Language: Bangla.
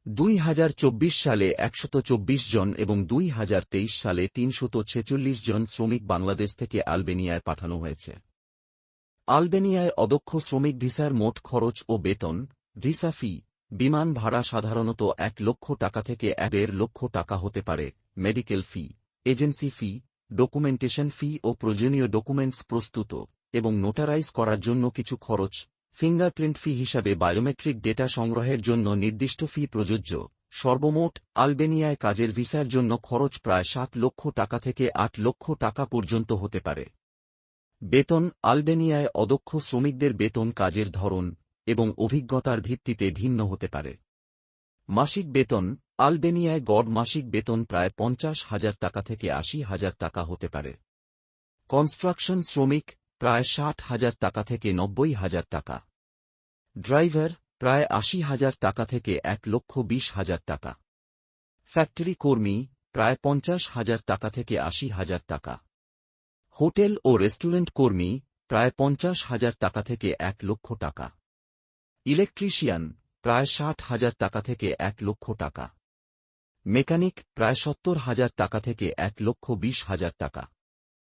2024 সালে 124 জন এবং 2023 সালে 346 জন শ্রমিক বাংলাদেশ থেকে আলবেনিয়ায় পাঠানো হয়েছে। আলবেনিয়ায় অদক্ষ শ্রমিক ভিসার মোট খরচ ও বেতন, ভিসা ফি, বিমান ভাড়া সাধারণত 1 লক্ষ টাকা থেকে 1.5 লক্ষ টাকা হতে পারে, মেডিকেল ফি, এজেন্সি ফি, ডকুমেন্টেশন ফি ও প্রয়োজনীয় ডকুমেন্টস প্রস্তুত এবং নোটারাইজ করার জন্য কিছু খরচ, ফিঙ্গারপ্রিন্ট ফি হিসাবে বায়োমেট্রিক ডেটা সংগ্রহের জন্য নির্দিষ্ট ফি প্রযোজ্য। সর্বমোট আলবেনিয়ায় কাজের ভিসার জন্য খরচ প্রায় 7 লক্ষ টাকা থেকে 8 লক্ষ টাকা পর্যন্ত হতে পারে। বেতন আলবেনিয়ায় অদক্ষ শ্রমিকদের বেতন কাজের ধরন এবং অভিজ্ঞতার ভিত্তিতে ভিন্ন হতে পারে। মাসিক বেতন আলবেনিয়ায় গড় মাসিক বেতন প্রায় 50,000 টাকা থেকে 80,000 টাকা হতে পারে। কনস্ট্রাকশন শ্রমিক প্রায় 60,000 টাকা থেকে 90,000 টাকা। ড্রাইভার প্রায় 80,000 টাকা থেকে 1,20,000 টাকা। ফ্যাক্টরি কর্মী প্রায় 50,000 টাকা থেকে 80,000 টাকা। হোটেল ও রেস্টুরেন্ট কর্মী প্রায় 50,000 টাকা থেকে 1 লক্ষ টাকা। ইলেকট্রিশিয়ান প্রায় 60,000 টাকা থেকে 1 লক্ষ টাকা। মেকানিক প্রায় 70,000 টাকা থেকে 1,20,000 টাকা।